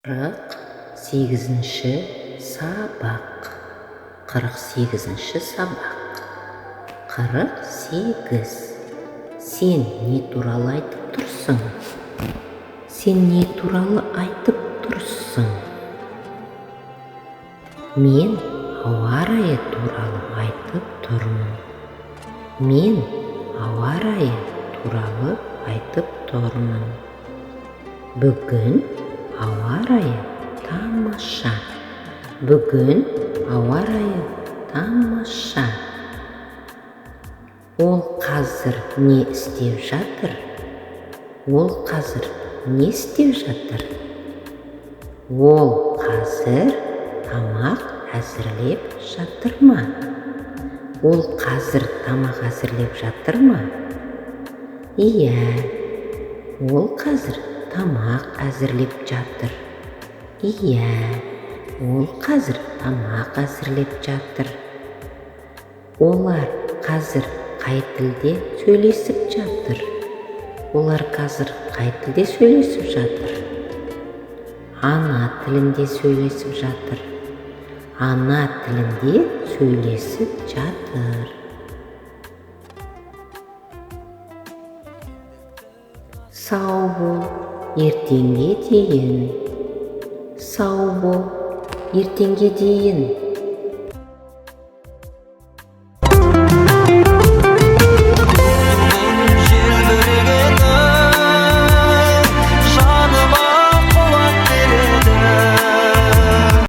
48-ші сабақ. 48-ші сабақ. 48. Сен не туралы айтып тұрсың? Сен не туралы айтып тұрсың? Мен ауа райы туралы айтып тұрмын. Мен ауа райы туралы айтып тұрмын. Бүгін ауа райы тамаша. Бүгін ауа райы тамаша. Ол қазір не істеп жатыр? Ол қазір не істеп жатыр? Ол қазір тамақ әзірлеп жатыр ма? Ол қазір тамақ әзірлеп жатыр ма? Иә, ол қазір тамақ әзірлеп жатыр. Иә, ол қазір тамақ әзірлеп жатыр. Олар қазір қай тілде сөйлесіп жатыр? Олар қазір қай тілде сөйлесіп жатыр? Ана тілінде сөйлесіп жатыр. Ана тілінде сөйлесіп жатыр. Сау бол, ертеңге дейін. Сау бол, ертеңге дейін.